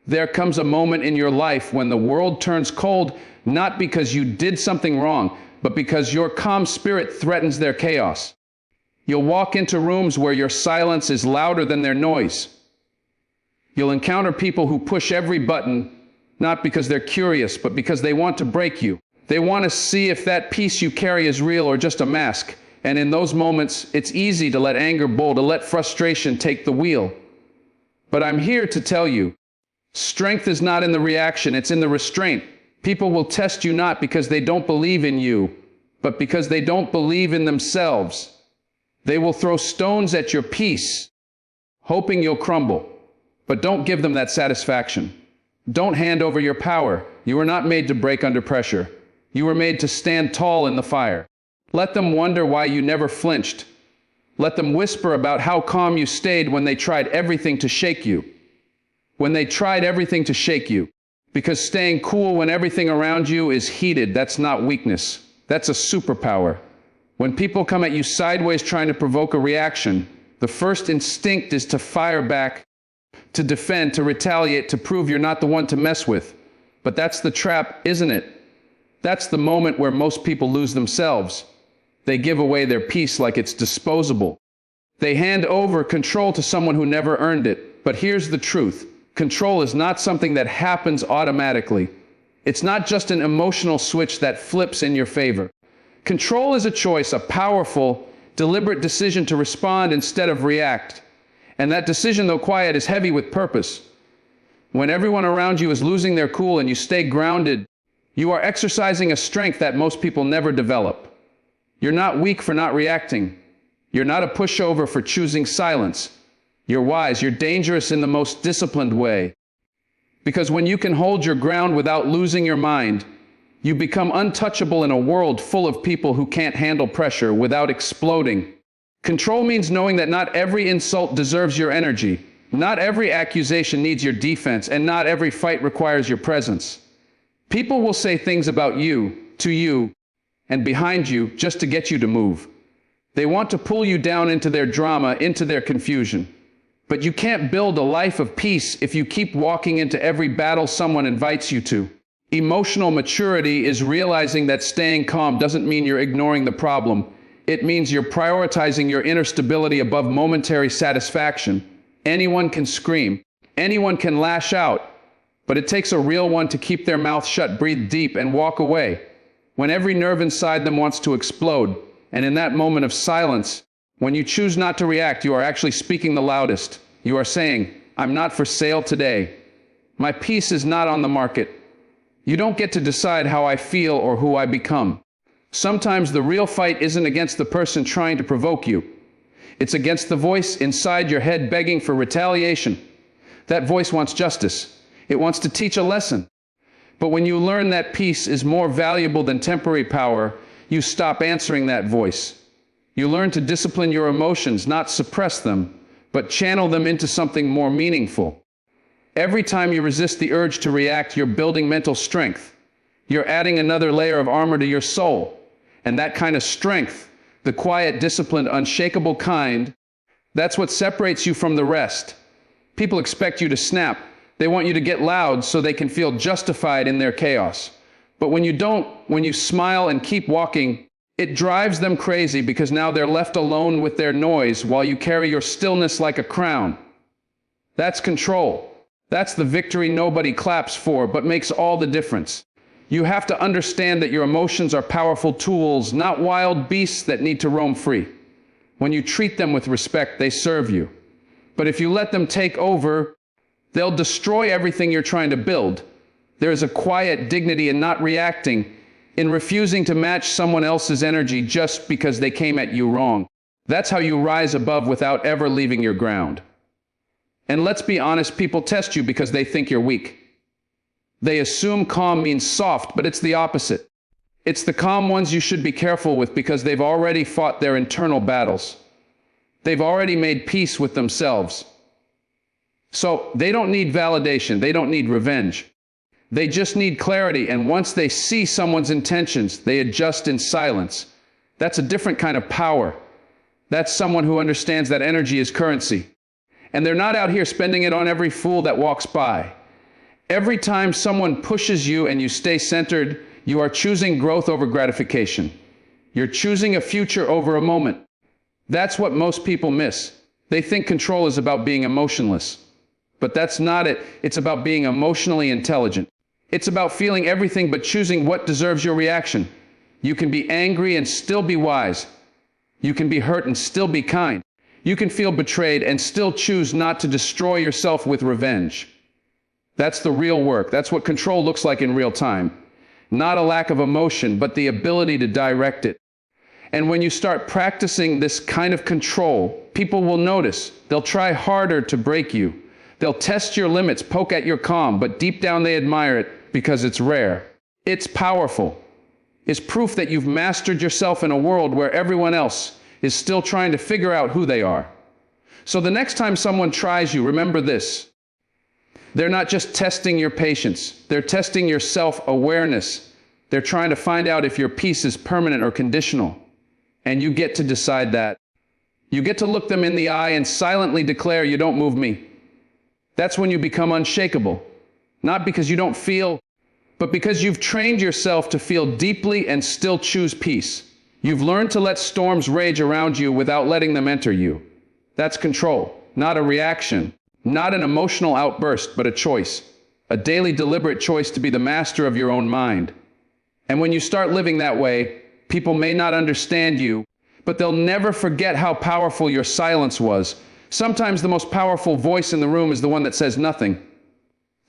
There comes a moment in your life when the world turns cold, not because you did something wrong, but because your calm spirit threatens their chaos. You'll walk into rooms where your silence is louder than their noise. You'll encounter people who push every button, not because they're curious, but because they want to break you. They want to see if that peace you carry is real or just a mask. And in those moments, it's easy to let anger bowl, to let frustration take the wheel. But I'm here to tell you, strength is not in the reaction, it's in the restraint. People will test you not because they don't believe in you, but because they don't believe in themselves. They will throw stones at your peace, hoping you'll crumble. But don't give them that satisfaction. Don't hand over your power. You were not made to break under pressure. You were made to stand tall in the fire. Let them wonder why you never flinched. Let them whisper about how calm you stayed when they tried everything to shake you. When they tried everything to shake you. Because staying cool when everything around you is heated, that's not weakness. That's a superpower. When people come at you sideways trying to provoke a reaction, the first instinct is to fire back, to defend, to retaliate, to prove you're not the one to mess with. But that's the trap, isn't it? That's the moment where most people lose themselves. They give away their peace like it's disposable. They hand over control to someone who never earned it. But here's the truth. Control is not something that happens automatically. It's not just an emotional switch that flips in your favor. Control is a choice, a powerful, deliberate decision to respond instead of react. And that decision, though quiet, is heavy with purpose. When everyone around you is losing their cool and you stay grounded, you are exercising a strength that most people never develop. You're not weak for not reacting. You're not a pushover for choosing silence. You're wise. You're dangerous in the most disciplined way. Because when you can hold your ground without losing your mind, you become untouchable in a world full of people who can't handle pressure without exploding. Control means knowing that not every insult deserves your energy, not every accusation needs your defense, and not every fight requires your presence. People will say things about you, to you, and behind you just to get you to move. They want to pull you down into their drama, into their confusion. But you can't build a life of peace if you keep walking into every battle someone invites you to. Emotional maturity is realizing that staying calm doesn't mean you're ignoring the problem. It means you're prioritizing your inner stability above momentary satisfaction. Anyone can scream. Anyone can lash out. But it takes a real one to keep their mouth shut, breathe deep, and walk away when every nerve inside them wants to explode. And in that moment of silence, when you choose not to react, you are actually speaking the loudest. You are saying, I'm not for sale today. My peace is not on the market. You don't get to decide how I feel or who I become. Sometimes the real fight isn't against the person trying to provoke you. It's against the voice inside your head begging for retaliation. That voice wants justice. It wants to teach a lesson. But when you learn that peace is more valuable than temporary power, you stop answering that voice. You learn to discipline your emotions, not suppress them, but channel them into something more meaningful. Every time you resist the urge to react, you're building mental strength. You're adding another layer of armor to your soul. And that kind of strength, the quiet, disciplined, unshakable kind, that's what separates you from the rest. People expect you to snap. They want you to get loud so they can feel justified in their chaos. But when you don't, when you smile and keep walking, it drives them crazy because now they're left alone with their noise while you carry your stillness like a crown. That's control. That's the victory nobody claps for, but makes all the difference. You have to understand that your emotions are powerful tools, not wild beasts that need to roam free. When you treat them with respect, they serve you. But if you let them take over, they'll destroy everything you're trying to build. There is a quiet dignity in not reacting, in refusing to match someone else's energy just because they came at you wrong. That's how you rise above without ever leaving your ground. And let's be honest, people test you because they think you're weak. They assume calm means soft, but it's the opposite. It's the calm ones you should be careful with because they've already fought their internal battles. They've already made peace with themselves. So they don't need validation. They don't need revenge. They just need clarity. And once they see someone's intentions, they adjust in silence. That's a different kind of power. That's someone who understands that energy is currency. And they're not out here spending it on every fool that walks by. Every time someone pushes you and you stay centered, you are choosing growth over gratification. You're choosing a future over a moment. That's what most people miss. They think control is about being emotionless. But that's not it. It's about being emotionally intelligent. It's about feeling everything but choosing what deserves your reaction. You can be angry and still be wise. You can be hurt and still be kind. You can feel betrayed and still choose not to destroy yourself with revenge. That's the real work. That's what control looks like in real time. Not a lack of emotion, but the ability to direct it. And when you start practicing this kind of control, people will notice. They'll try harder to break you. They'll test your limits, poke at your calm, but deep down they admire it because it's rare. It's powerful. It's proof that you've mastered yourself in a world where everyone else is still trying to figure out who they are. So the next time someone tries you, remember this. They're not just testing your patience. They're testing your self-awareness. They're trying to find out if your peace is permanent or conditional. And you get to decide that. You get to look them in the eye and silently declare, "You don't move me." That's when you become unshakable. Not because you don't feel, but because you've trained yourself to feel deeply and still choose peace. You've learned to let storms rage around you without letting them enter you. That's control, not a reaction, not an emotional outburst, but a choice. A daily deliberate choice to be the master of your own mind. And when you start living that way, people may not understand you, but they'll never forget how powerful your silence was. Sometimes the most powerful voice in the room is the one that says nothing.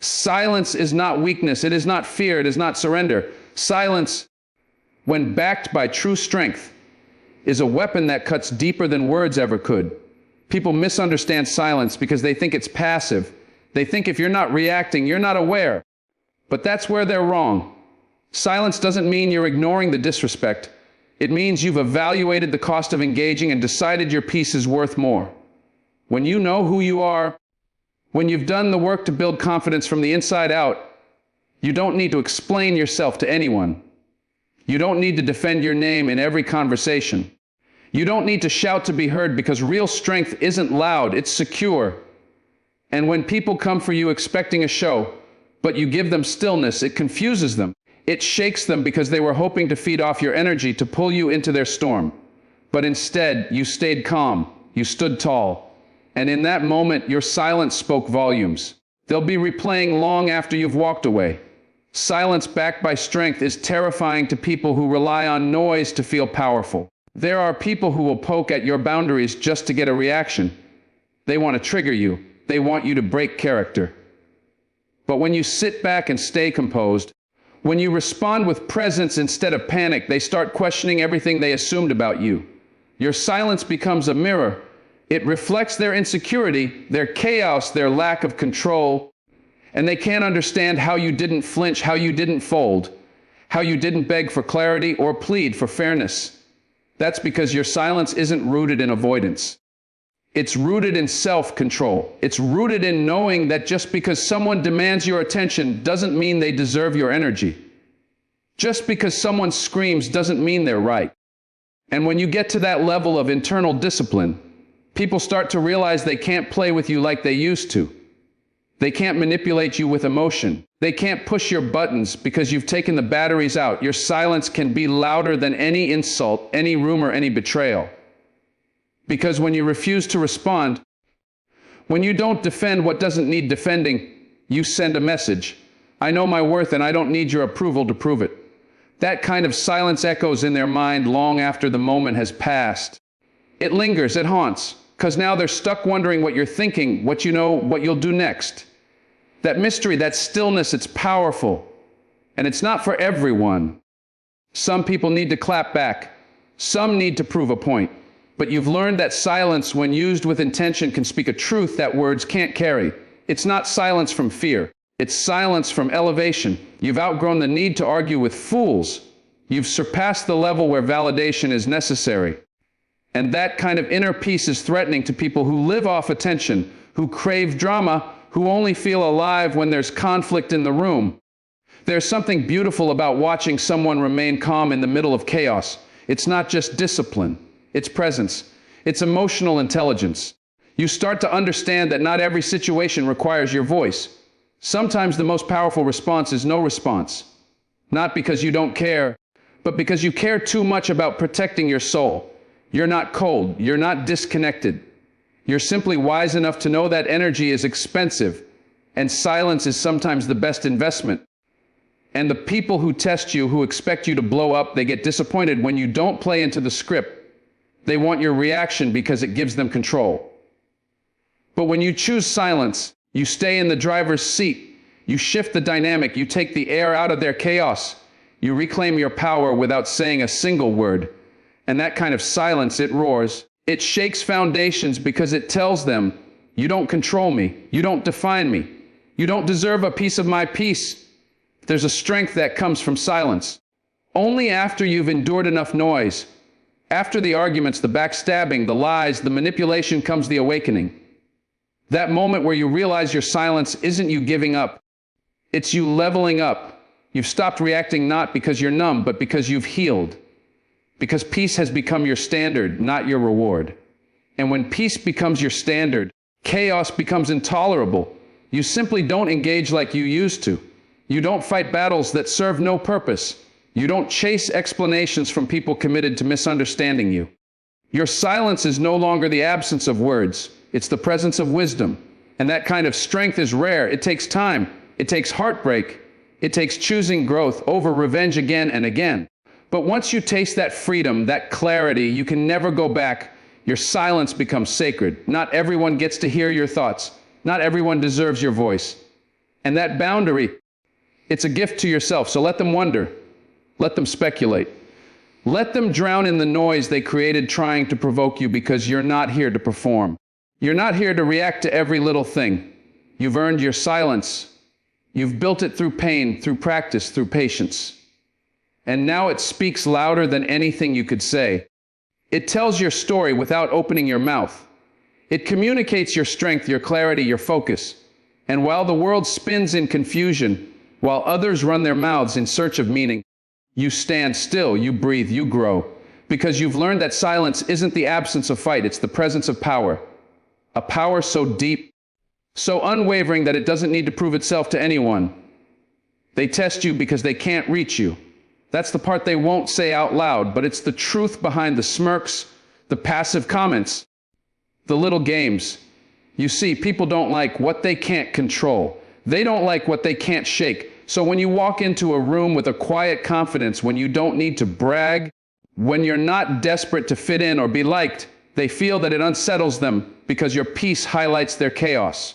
Silence is not weakness. It is not fear. It is not surrender. Silence, when backed by true strength, is a weapon that cuts deeper than words ever could. People misunderstand silence because they think it's passive. They think if you're not reacting, you're not aware. But that's where they're wrong. Silence doesn't mean you're ignoring the disrespect. It means you've evaluated the cost of engaging and decided your peace is worth more. When you know who you are, when you've done the work to build confidence from the inside out, you don't need to explain yourself to anyone. You don't need to defend your name in every conversation. You don't need to shout to be heard because real strength isn't loud, it's secure. And when people come for you expecting a show, but you give them stillness, it confuses them. It shakes them because they were hoping to feed off your energy to pull you into their storm. But instead, you stayed calm, you stood tall. And in that moment, your silence spoke volumes. They'll be replaying long after you've walked away. Silence backed by strength is terrifying to people who rely on noise to feel powerful. There are people who will poke at your boundaries just to get a reaction. They want to trigger you. They want you to break character. But when you sit back and stay composed, when you respond with presence instead of panic, they start questioning everything they assumed about you. Your silence becomes a mirror. It reflects their insecurity, their chaos, their lack of control, and they can't understand how you didn't flinch, how you didn't fold, how you didn't beg for clarity or plead for fairness. That's because your silence isn't rooted in avoidance. It's rooted in self-control. It's rooted in knowing that just because someone demands your attention doesn't mean they deserve your energy. Just because someone screams doesn't mean they're right. And when you get to that level of internal discipline, people start to realize they can't play with you like they used to. They can't manipulate you with emotion. They can't push your buttons because you've taken the batteries out. Your silence can be louder than any insult, any rumor, any betrayal. Because when you refuse to respond, when you don't defend what doesn't need defending, you send a message. I know my worth and I don't need your approval to prove it. That kind of silence echoes in their mind long after the moment has passed. It lingers, it haunts, because now they're stuck wondering what you're thinking, what you know, what you'll do next. That mystery, that stillness, it's powerful. And it's not for everyone. Some people need to clap back. Some need to prove a point. But you've learned that silence, when used with intention, can speak a truth that words can't carry. It's not silence from fear. It's silence from elevation. You've outgrown the need to argue with fools. You've surpassed the level where validation is necessary. And that kind of inner peace is threatening to people who live off attention, who crave drama, who only feel alive when there's conflict in the room. There's something beautiful about watching someone remain calm in the middle of chaos. It's not just discipline. It's presence. It's emotional intelligence. You start to understand that not every situation requires your voice. Sometimes the most powerful response is no response. Not because you don't care, but because you care too much about protecting your soul. You're not cold. You're not disconnected. You're simply wise enough to know that energy is expensive, and silence is sometimes the best investment. And the people who test you, who expect you to blow up, they get disappointed when you don't play into the script. They want your reaction because it gives them control. But when you choose silence, you stay in the driver's seat. You shift the dynamic. You take the air out of their chaos. You reclaim your power without saying a single word. And that kind of silence, it roars. It shakes foundations because it tells them, you don't control me. You don't define me. You don't deserve a piece of my peace. There's a strength that comes from silence. Only after you've endured enough noise, after the arguments, the backstabbing, the lies, the manipulation, comes the awakening. That moment where you realize your silence isn't you giving up. It's you leveling up. You've stopped reacting not because you're numb, but because you've healed. Because peace has become your standard, not your reward. And when peace becomes your standard, chaos becomes intolerable. You simply don't engage like you used to. You don't fight battles that serve no purpose. You don't chase explanations from people committed to misunderstanding you. Your silence is no longer the absence of words. It's the presence of wisdom. And that kind of strength is rare. It takes time. It takes heartbreak. It takes choosing growth over revenge again and again. But once you taste that freedom, that clarity, you can never go back. Your silence becomes sacred. Not everyone gets to hear your thoughts. Not everyone deserves your voice. And that boundary, it's a gift to yourself. So let them wonder. Let them speculate. Let them drown in the noise they created trying to provoke you, because you're not here to perform. You're not here to react to every little thing. You've earned your silence. You've built it through pain, through practice, through patience. And now it speaks louder than anything you could say. It tells your story without opening your mouth. It communicates your strength, your clarity, your focus. And while the world spins in confusion, while others run their mouths in search of meaning, you stand still, you breathe, you grow. Because you've learned that silence isn't the absence of fight, it's the presence of power. A power so deep, so unwavering that it doesn't need to prove itself to anyone. They test you because they can't reach you. That's the part they won't say out loud, but it's the truth behind the smirks, the passive comments, the little games. You see, people don't like what they can't control. They don't like what they can't shake. So when you walk into a room with a quiet confidence, when you don't need to brag, when you're not desperate to fit in or be liked, they feel that it unsettles them because your peace highlights their chaos.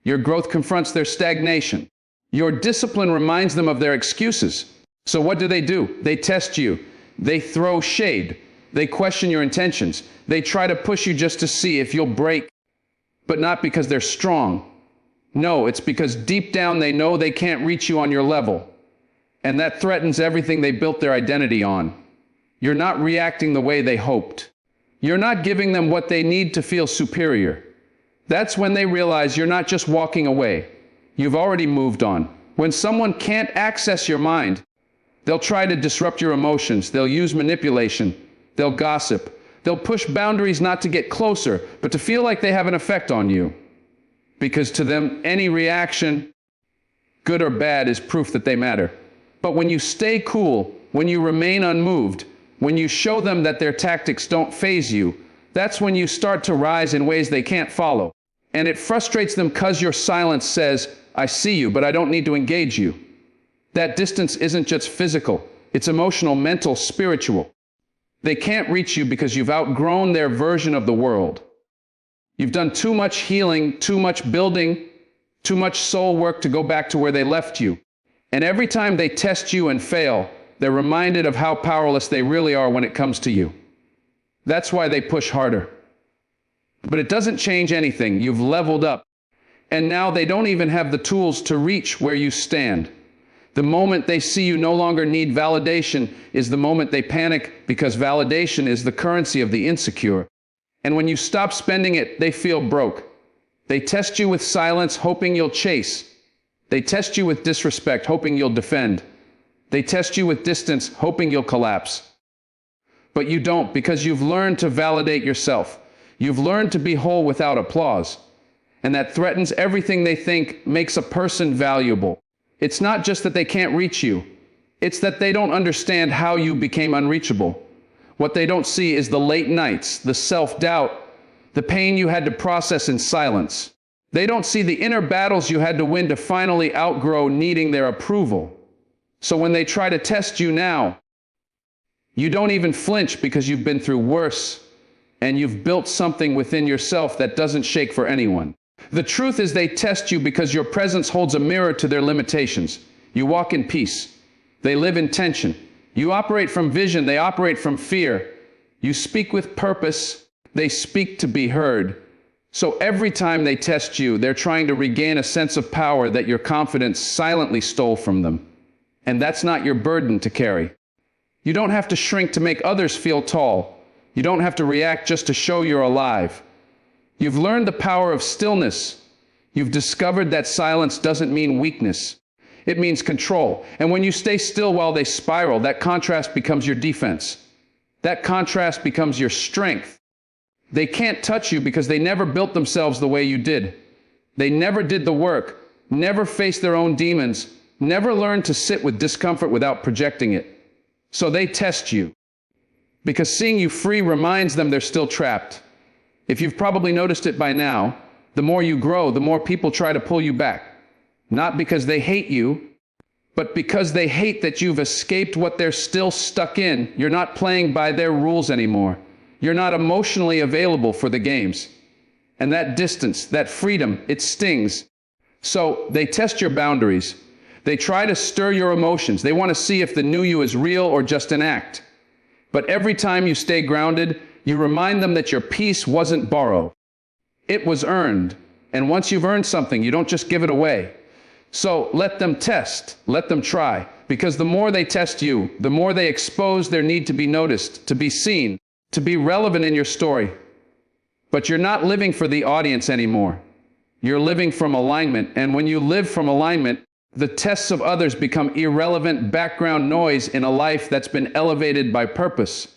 Your growth confronts their stagnation. Your discipline reminds them of their excuses. So what do? They test you. They throw shade. They question your intentions. They try to push you just to see if you'll break. But not because they're strong. No, it's because deep down they know they can't reach you on your level. And that threatens everything they built their identity on. You're not reacting the way they hoped. You're not giving them what they need to feel superior. That's when they realize you're not just walking away. You've already moved on. When someone can't access your mind, they'll try to disrupt your emotions. They'll use manipulation. They'll gossip. They'll push boundaries not to get closer, but to feel like they have an effect on you. Because to them, any reaction, good or bad, is proof that they matter. But when you stay cool, when you remain unmoved, when you show them that their tactics don't faze you, that's when you start to rise in ways they can't follow. And it frustrates them because your silence says, I see you, but I don't need to engage you. That distance isn't just physical. It's emotional, mental, spiritual. They can't reach you because you've outgrown their version of the world. You've done too much healing, too much building, too much soul work to go back to where they left you. And every time they test you and fail, they're reminded of how powerless they really are when it comes to you. That's why they push harder. But it doesn't change anything. You've leveled up. And now they don't even have the tools to reach where you stand. The moment they see you no longer need validation is the moment they panic, because validation is the currency of the insecure. And when you stop spending it, they feel broke. They test you with silence, hoping you'll chase. They test you with disrespect, hoping you'll defend. They test you with distance, hoping you'll collapse. But you don't, because you've learned to validate yourself. You've learned to be whole without applause. and that threatens everything they think makes a person valuable. It's not just that they can't reach you. It's that they don't understand how you became unreachable. What they don't see is the late nights, the self-doubt, the pain you had to process in silence. They don't see the inner battles you had to win to finally outgrow needing their approval. So when they try to test you now, you don't even flinch because you've been through worse, and you've built something within yourself that doesn't shake for anyone. The truth is they test you because your presence holds a mirror to their limitations. You walk in peace. They live in tension. You operate from vision. They operate from fear. You speak with purpose. They speak to be heard. So every time they test you, they're trying to regain a sense of power that your confidence silently stole from them. And that's not your burden to carry. You don't have to shrink to make others feel tall. You don't have to react just to show you're alive. You've learned the power of stillness. You've discovered that silence doesn't mean weakness. It means control. And when you stay still while they spiral, that contrast becomes your defense. That contrast becomes your strength. They can't touch you because they never built themselves the way you did. They never did the work, never faced their own demons, never learned to sit with discomfort without projecting it. So they test you. Because seeing you free reminds them they're still trapped. If you've probably noticed it by now, the more you grow, the more people try to pull you back. Not because they hate you, but because they hate that you've escaped what they're still stuck in. You're not playing by their rules anymore. You're not emotionally available for the games. And that distance, that freedom, it stings. So they test your boundaries. They try to stir your emotions. They want to see if the new you is real or just an act. But every time you stay grounded, you remind them that your peace wasn't borrowed. It was earned. And once you've earned something, you don't just give it away. So let them test, let them try. Because the more they test you, the more they expose their need to be noticed, to be seen, to be relevant in your story. But you're not living for the audience anymore. You're living from alignment. And when you live from alignment, the tests of others become irrelevant background noise in a life that's been elevated by purpose.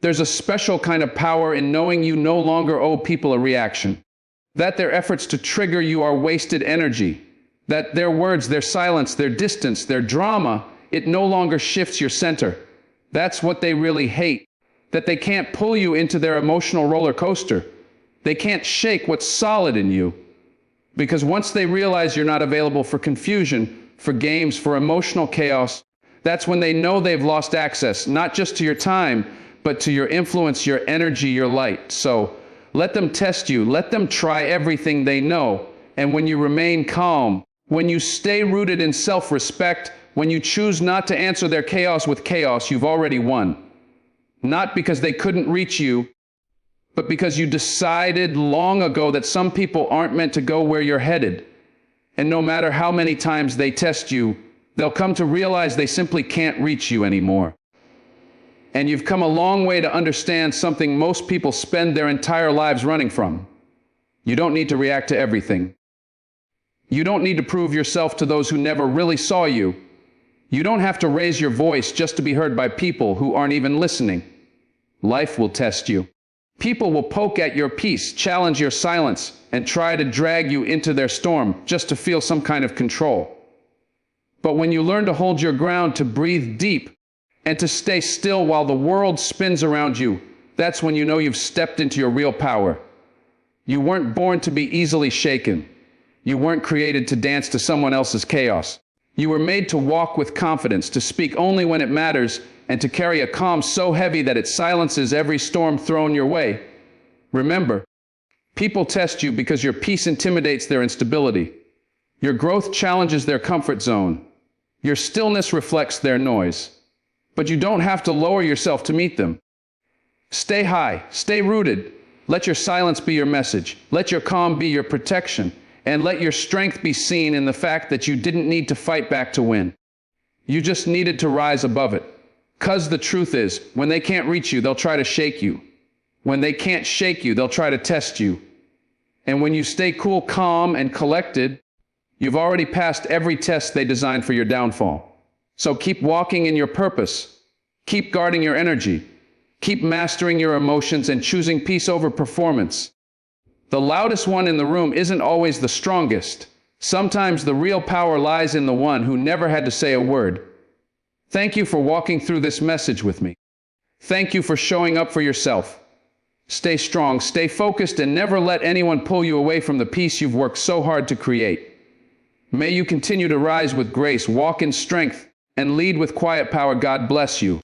There's a special kind of power in knowing you no longer owe people a reaction. That their efforts to trigger you are wasted energy. That their words, their silence, their distance, their drama, it no longer shifts your center. That's what they really hate. That they can't pull you into their emotional roller coaster. They can't shake what's solid in you. Because once they realize you're not available for confusion, for games, for emotional chaos, that's when they know they've lost access, not just to your time, but to your influence, your energy, your light. So let them test you. Let them try everything they know. And when you remain calm, when you stay rooted in self-respect, when you choose not to answer their chaos with chaos, you've already won. Not because they couldn't reach you, but because you decided long ago that some people aren't meant to go where you're headed. And no matter how many times they test you, they'll come to realize they simply can't reach you anymore. And you've come a long way to understand something most people spend their entire lives running from. You don't need to react to everything. You don't need to prove yourself to those who never really saw you. You don't have to raise your voice just to be heard by people who aren't even listening. Life will test you. People will poke at your peace, challenge your silence, and try to drag you into their storm just to feel some kind of control. But when you learn to hold your ground, to breathe deep, and to stay still while the world spins around you, that's when you know you've stepped into your real power. You weren't born to be easily shaken. You weren't created to dance to someone else's chaos. You were made to walk with confidence, to speak only when it matters, and to carry a calm so heavy that it silences every storm thrown your way. Remember, people test you because your peace intimidates their instability. Your growth challenges their comfort zone. Your stillness reflects their noise. But you don't have to lower yourself to meet them. Stay high, stay rooted. Let your silence be your message. Let your calm be your protection. And let your strength be seen in the fact that you didn't need to fight back to win. You just needed to rise above it. 'Cause the truth is, when they can't reach you, they'll try to shake you. When they can't shake you, they'll try to test you. And when you stay cool, calm, and collected, you've already passed every test they designed for your downfall. So keep walking in your purpose. Keep guarding your energy. Keep mastering your emotions and choosing peace over performance. The loudest one in the room isn't always the strongest. Sometimes the real power lies in the one who never had to say a word. Thank you for walking through this message with me. Thank you for showing up for yourself. Stay strong, stay focused, and never let anyone pull you away from the peace you've worked so hard to create. May you continue to rise with grace, walk in strength, and lead with quiet power. God bless you.